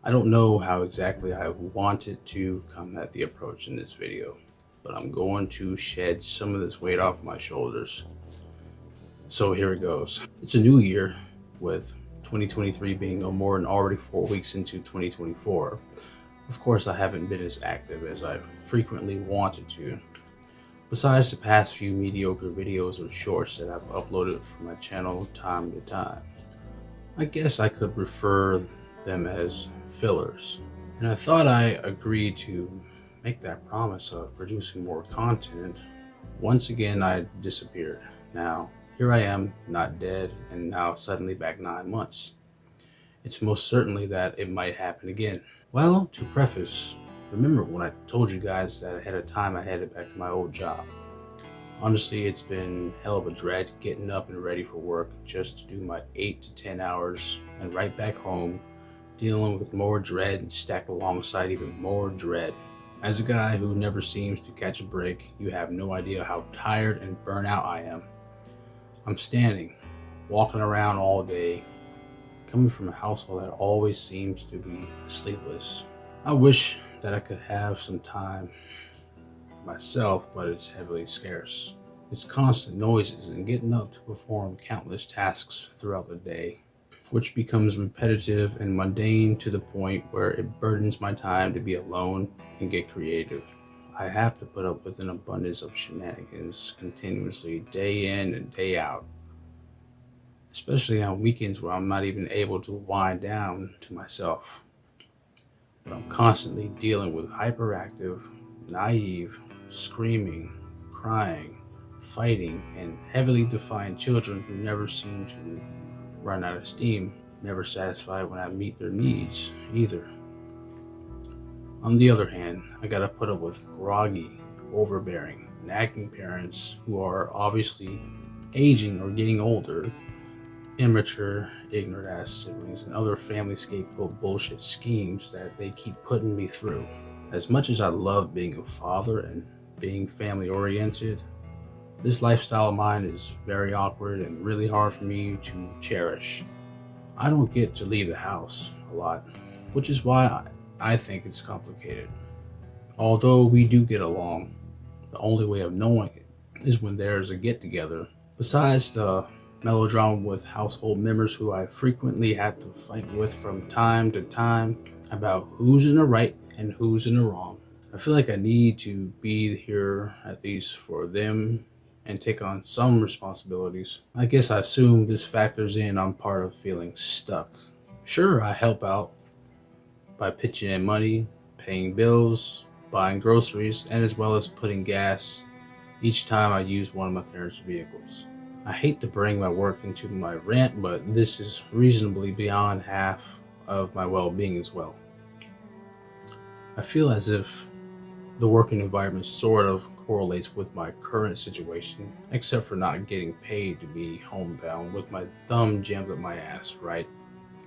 I don't know how exactly I wanted to come at the approach in this video, but I'm going to shed some of this weight off my shoulders. So here it goes. It's a new year, with 2023 being no more than already 4 weeks into 2024. Of course, I haven't been as active as I frequently wanted to. Besides the past few mediocre videos or shorts that I've uploaded from my channel time to time, I guess I could refer them as fillers. And I thought I agreed to make that promise of producing more content. Once again, I disappeared. Now, here I am, not dead, and now suddenly back 9 months. It's most certainly that it might happen again. Well, to preface, remember when I told you guys that ahead of time I headed back to my old job? Honestly, it's been hell of a dread getting up and ready for work just to do my 8 to 10 hours and right back home, dealing with more dread stacked alongside even more dread. As a guy who never seems to catch a break, you have no idea how tired and burnt out I am. I'm standing, walking around all day, coming from a household that always seems to be sleepless. I wish that I could have some time for myself, but it's heavily scarce. It's constant noises and getting up to perform countless tasks throughout the day, which becomes repetitive and mundane to the point where it burdens my time to be alone and get creative. I have to put up with an abundance of shenanigans continuously, day in and day out, especially on weekends where I'm not even able to wind down to myself. But I'm constantly dealing with hyperactive, naive, screaming, crying, fighting, and heavily defiant children who never seem to run out of steam, never satisfied when I meet their needs either. On the other hand, I gotta put up with groggy, overbearing, nagging parents who are obviously aging or getting older, immature, ignorant ass siblings, and other family scapegoat bullshit schemes that they keep putting me through. As much as I love being a father and being family oriented, this lifestyle of mine is very awkward and really hard for me to cherish. I don't get to leave the house a lot, which is why I think it's complicated. Although we do get along, the only way of knowing it is when there's a get together. Besides the melodrama with household members who I frequently have to fight with from time to time about who's in the right and who's in the wrong, I feel like I need to be here at least for them and take on some responsibilities. I guess I assume this factors in on part of feeling stuck. Sure, I help out by pitching in money, paying bills, buying groceries, and as well as putting gas each time I use one of my parents' vehicles. I hate to bring my work into my rant, but this is reasonably beyond half of my well-being as well. I feel as if the working environment sort of correlates with my current situation, except for not getting paid to be homebound with my thumb jammed up my ass, right?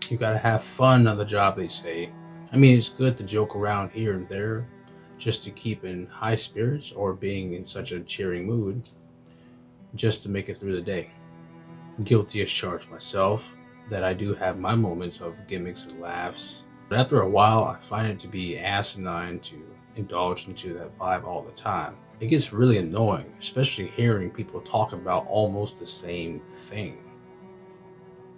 You gotta have fun on the job, they say. I mean, it's good to joke around here and there just to keep in high spirits or being in such a cheering mood just to make it through the day. Guilty as charged myself that I do have my moments of gimmicks and laughs, but after a while I find it to be asinine to indulge into that vibe all the time. It gets really annoying, especially hearing people talk about almost the same thing.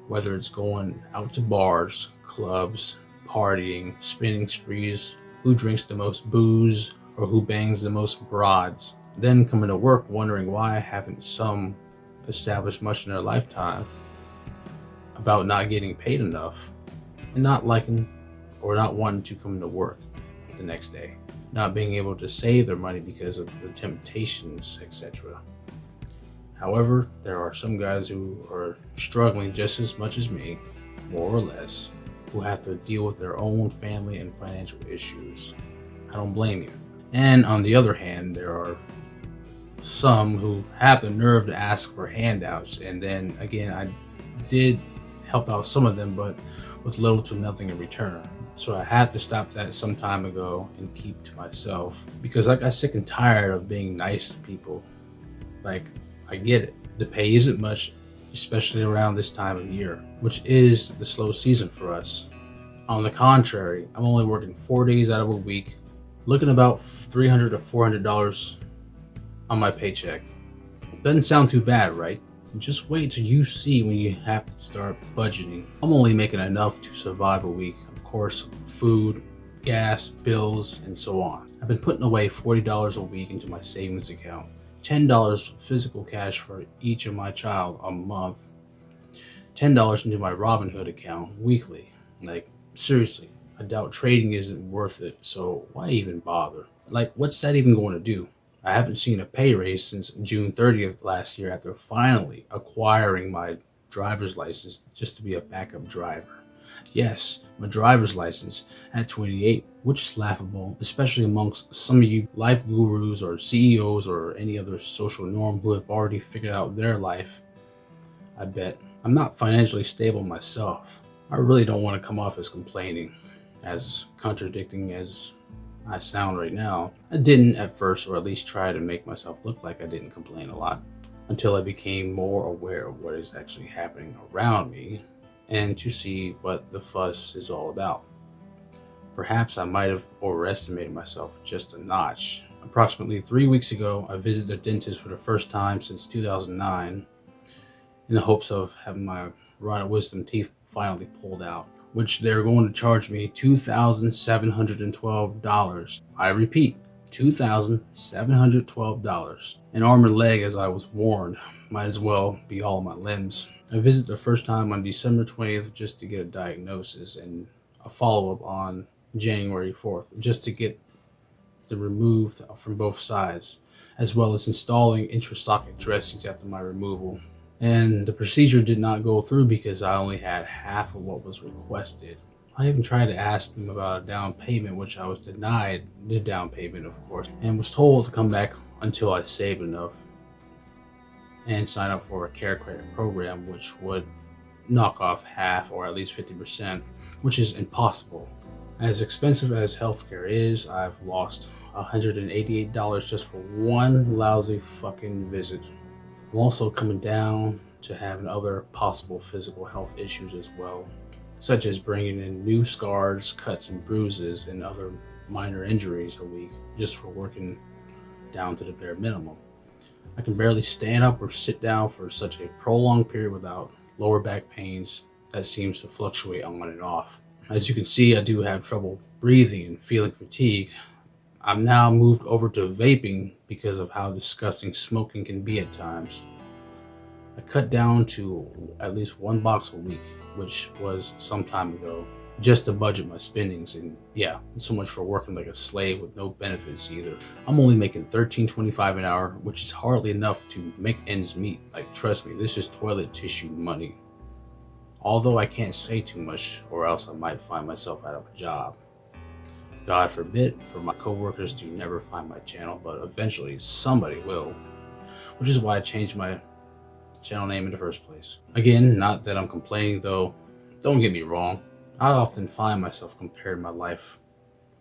Whether it's going out to bars, clubs, partying, spinning sprees, who drinks the most booze, or who bangs the most broads, then coming to work wondering why haven't some established much in their lifetime about not getting paid enough and not liking or not wanting to come to work the next day, not being able to save their money because of the temptations, etc. However, there are some guys who are struggling just as much as me, more or less, who have to deal with their own family and financial issues. I don't blame you. And on the other hand, there are some who have the nerve to ask for handouts, and then again, I did help out some of them, but with little to nothing in return. So I had to stop that some time ago and keep to myself because I got sick and tired of being nice to people. Like, I get it. The pay isn't much, especially around this time of year, which is the slow season for us. On the contrary, I'm only working 4 days out of a week, looking about $300 to $400 on my paycheck. Doesn't sound too bad, right? Just wait till you see when you have to start budgeting. I'm only making enough to survive a week. Of course, food, gas, bills, and so on. I've been putting away $40 a week into my savings account, $10 physical cash for each of my child a month, $10 into my Robinhood account weekly. Like, seriously, I doubt trading isn't worth it, so why even bother? Like, what's that even going to do? I haven't seen a pay raise since June 30th last year after finally acquiring my driver's license just to be a backup driver. Yes, my driver's license at 28, which is laughable, especially amongst some of you life gurus or CEOs or any other social norm who have already figured out their life. I bet. I'm not financially stable myself. I really don't want to come off as complaining, as contradicting as I sound right now. I didn't at first, or at least try to make myself look like I didn't complain a lot, until I became more aware of what is actually happening around me and to see what the fuss is all about. Perhaps I might have overestimated myself just a notch. Approximately 3 weeks ago, I visited a dentist for the first time since 2009 in the hopes of having my rod of wisdom teeth finally pulled out, which they're going to charge me $2,712. I repeat, $2,712. An arm and leg, as I was warned, might as well be all my limbs. I visited the first time on December 20th just to get a diagnosis, and a follow-up on January 4th just to get them removed from both sides, as well as installing intrasocket dressings after my removal. And the procedure did not go through because I only had half of what was requested. I even tried to ask them about a down payment, which I was denied the down payment, of course, and was told to come back until I saved enough and sign up for a care credit program, which would knock off half or at least 50%, which is impossible. As expensive as healthcare is, I've lost $188 just for one lousy fucking visit. I'm also coming down to having other possible physical health issues as well, such as bringing in new scars, cuts, and bruises, and other minor injuries a week just for working down to the bare minimum. I can barely stand up or sit down for such a prolonged period without lower back pains that seems to fluctuate on and off. As you can see, I do have trouble breathing and feeling fatigue. I'm now moved over to vaping because of how disgusting smoking can be at times. I cut down to at least one box a week, which was some time ago, just to budget my spendings. And yeah, so much for working like a slave with no benefits either. I'm only making $13.25 an hour, which is hardly enough to make ends meet. Like, trust me, this is toilet tissue money. Although I can't say too much or else I might find myself out of a job. God forbid for my coworkers to never find my channel, but eventually somebody will, which is why I changed my channel name in the first place. Again, not that I'm complaining though, don't get me wrong, I often find myself comparing my life,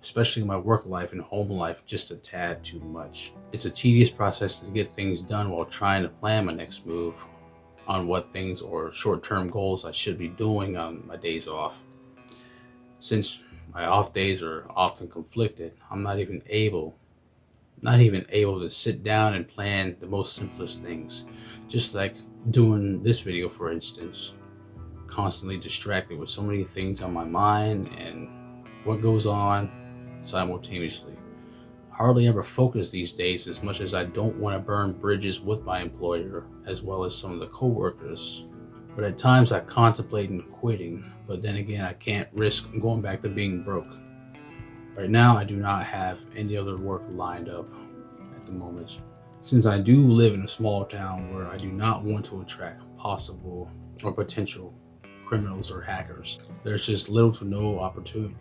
especially my work life and home life, just a tad too much. It's a tedious process to get things done while trying to plan my next move on what things or short-term goals I should be doing on my days off. Since my off days are often conflicted, I'm not even able to sit down and plan the most simplest things. Just like doing this video, for instance, constantly distracted with so many things on my mind and what goes on simultaneously. Hardly ever focus these days as much as I don't want to burn bridges with my employer as well as some of the co-workers. But at times I contemplate quitting, but then again I can't risk going back to being broke. Right now I do not have any other work lined up at the moment, since I do live in a small town where I do not want to attract possible or potential criminals or hackers. There's just little to no opportunity.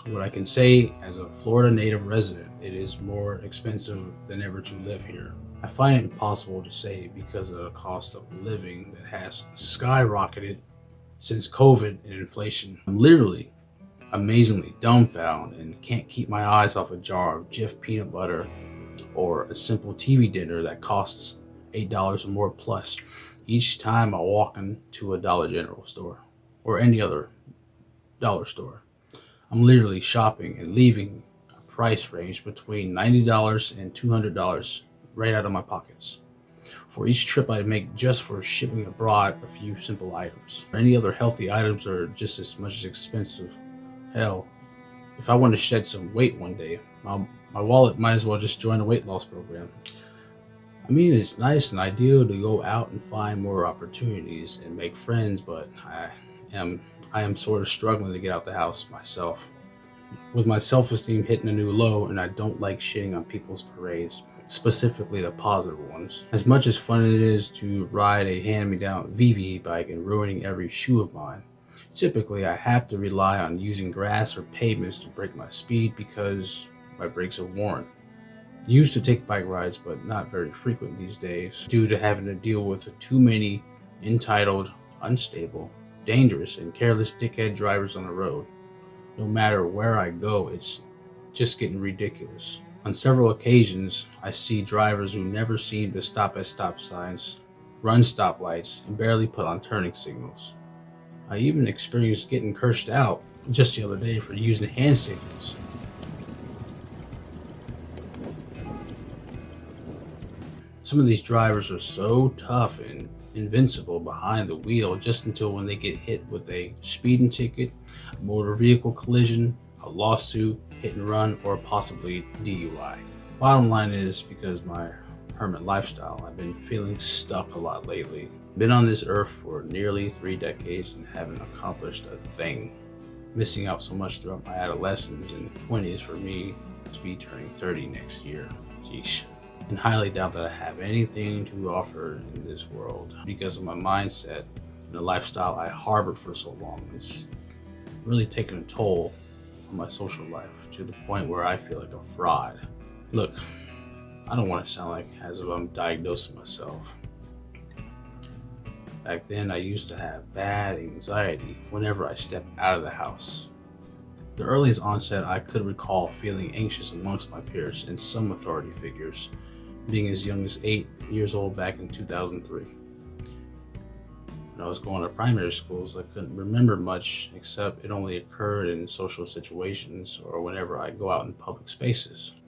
What I can say as a Florida native resident, it is more expensive than ever to live here. I find it impossible to say because of the cost of living that has skyrocketed since COVID and inflation. I'm literally amazingly dumbfounded and can't keep my eyes off a jar of Jif peanut butter or a simple TV dinner that costs $8 or more plus each time I walk into a Dollar General store or any other dollar store. I'm literally shopping and leaving a price range between $90 and $200 right out of my pockets for each trip I make just for shipping abroad a few simple items. Any other healthy items are just as much as expensive. Hell, if I want to shed some weight one day, my wallet might as well just join a weight loss program. I mean, it's nice and ideal to go out and find more opportunities and make friends, but am I am sort of struggling to get out the house myself. With my self-esteem hitting a new low, and I don't like shitting on people's parades, specifically the positive ones. As much as fun it is to ride a hand-me-down VV bike and ruining every shoe of mine, typically I have to rely on using grass or pavements to break my speed because my brakes are worn. Used to take bike rides, but not very frequent these days due to having to deal with too many entitled, unstable, dangerous, and careless dickhead drivers on the road. No matter where I go, it's just getting ridiculous. On several occasions, I see drivers who never seem to stop at stop signs, run stoplights, and barely put on turning signals. I even experienced getting cursed out just the other day for using hand signals. Some of these drivers are so tough and invincible behind the wheel just until when they get hit with a speeding ticket, a motor vehicle collision, a lawsuit, hit and run, or possibly DUI. Bottom line is, because my hermit lifestyle, I've been feeling stuck a lot lately. Been on this earth for nearly 3 decades and haven't accomplished a thing. Missing out so much throughout my adolescence and 20s for me to be turning 30 next year. Yeesh. And highly doubt that I have anything to offer in this world because of my mindset and the lifestyle I harbored for so long. It's really taken a toll on my social life to the point where I feel like a fraud. Look, I don't want to sound like as if I'm diagnosing myself. Back then, I used to have bad anxiety whenever I stepped out of the house. The earliest onset I could recall feeling anxious amongst my peers and some authority figures, being as young as 8 years old back in 2003. When I was going to primary schools, I couldn't remember much except it only occurred in social situations or whenever I go out in public spaces.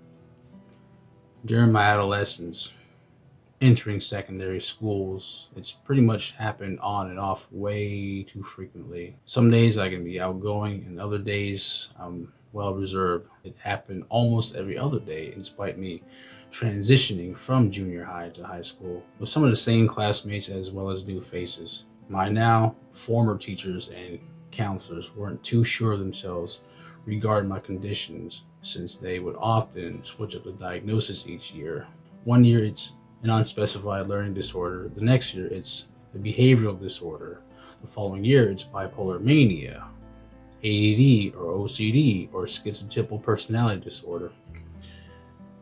During my adolescence, entering secondary schools, it's pretty much happened on and off way too frequently. Some days I can be outgoing and other days I'm well reserved. It happened almost every other day despite me transitioning from junior high to high school with some of the same classmates as well as new faces. My now former teachers and counselors weren't too sure of themselves regarding my conditions since they would often switch up the diagnosis each year. One year it's an unspecified learning disorder, the next year it's a behavioral disorder, the following year it's bipolar mania, ADD or OCD or schizotypal personality disorder.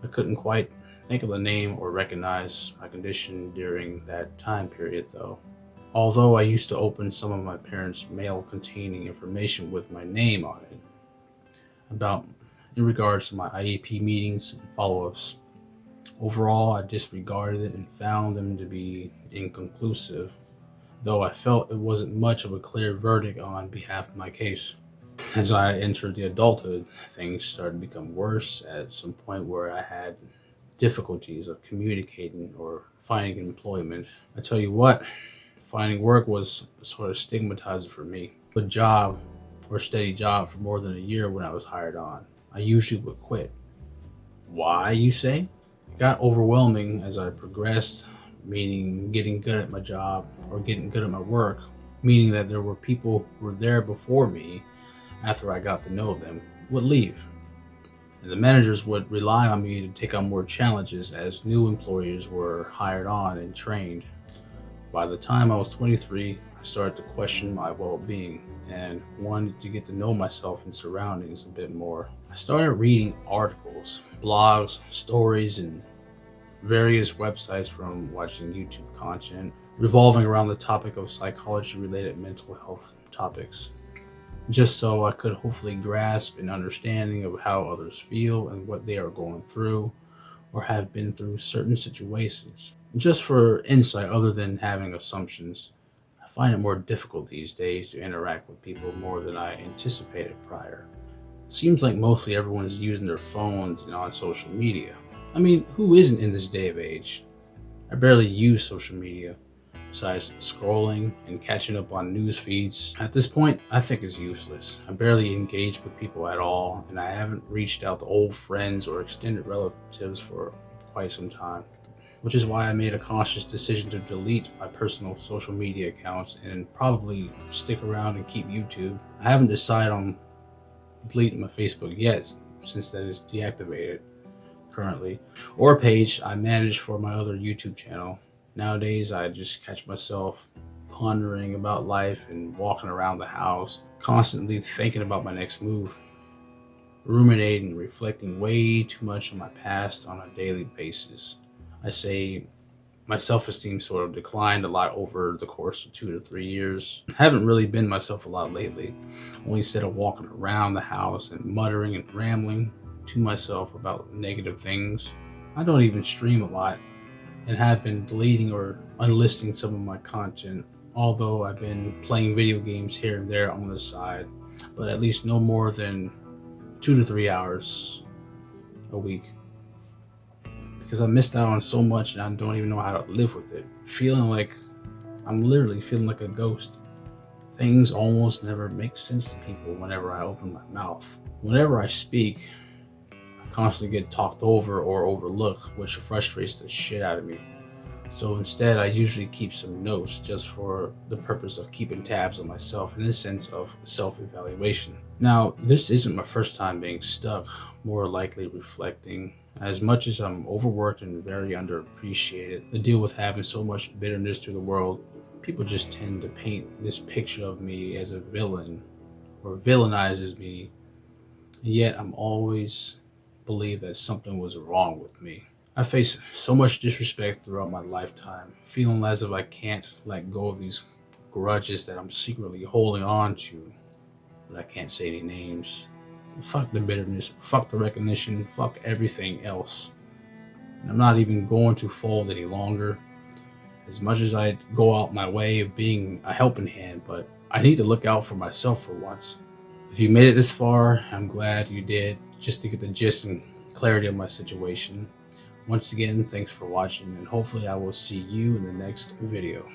I couldn't quite think of the name or recognize my condition during that time period though. Although I used to open some of my parents' mail containing information with my name on it in regards to my IEP meetings and follow-ups. Overall, I disregarded it and found them to be inconclusive, though I felt it wasn't much of a clear verdict on behalf of my case. As I entered the adulthood, things started to become worse at some point where I had difficulties of communicating or finding employment. I tell you what, finding work was sort of stigmatizing for me. A job or steady job for more than a year when I was hired on, I usually would quit. Why, you say? It got overwhelming as I progressed, meaning getting good at my job or getting good at my work, meaning that there were people who were there before me after I got to know them would leave. And the managers would rely on me to take on more challenges as new employees were hired on and trained. By the time I was 23, I started to question my well-being and wanted to get to know myself and surroundings a bit more. I started reading articles, blogs, stories, and various websites from watching YouTube content revolving around the topic of psychology-related mental health topics, just so I could hopefully grasp an understanding of how others feel and what they are going through or have been through certain situations. Just for insight other than having assumptions, I find it more difficult these days to interact with people more than I anticipated prior. It seems like mostly everyone's using their phones and on social media. I mean, who isn't in this day of age? I barely use social media, besides scrolling and catching up on news feeds. At this point, I think it's useless. I barely engage with people at all, and I haven't reached out to old friends or extended relatives for quite some time, which is why I made a conscious decision to delete my personal social media accounts and probably stick around and keep YouTube. I haven't decided on deleting my Facebook yet, since that is deactivated currently, or a page I manage for my other YouTube channel. Nowadays, I just catch myself pondering about life and walking around the house, constantly thinking about my next move, ruminating, reflecting way too much on my past on a daily basis. I say my self-esteem sort of declined a lot over the course of 2 to 3 years. I haven't really been myself a lot lately, only instead of walking around the house and muttering and rambling to myself about negative things. I don't even stream a lot and have been deleting or unlisting some of my content, although I've been playing video games here and there on the side, but at least no more than 2 to 3 hours a week. Because I missed out on so much and I don't even know how to live with it. I'm literally feeling like a ghost. Things almost never make sense to people whenever I open my mouth. Whenever I speak, I constantly get talked over or overlooked, which frustrates the shit out of me. So instead, I usually keep some notes just for the purpose of keeping tabs on myself in the sense of self-evaluation. Now, this isn't my first time being stuck, more likely reflecting. As much as I'm overworked and very underappreciated, the deal with having so much bitterness through the world, people just tend to paint this picture of me as a villain or villainizes me. And yet I'm always believe that something was wrong with me. I face so much disrespect throughout my lifetime, feeling as if I can't let go of these grudges that I'm secretly holding on to, but I can't say any names. Fuck the bitterness, fuck the recognition, fuck everything else. And I'm not even going to fold any longer. As much as I go out my way of being a helping hand, but I need to look out for myself for once. If you made it this far, I'm glad you did, just to get the gist and clarity of my situation. Once again, thanks for watching, and hopefully I will see you in the next video.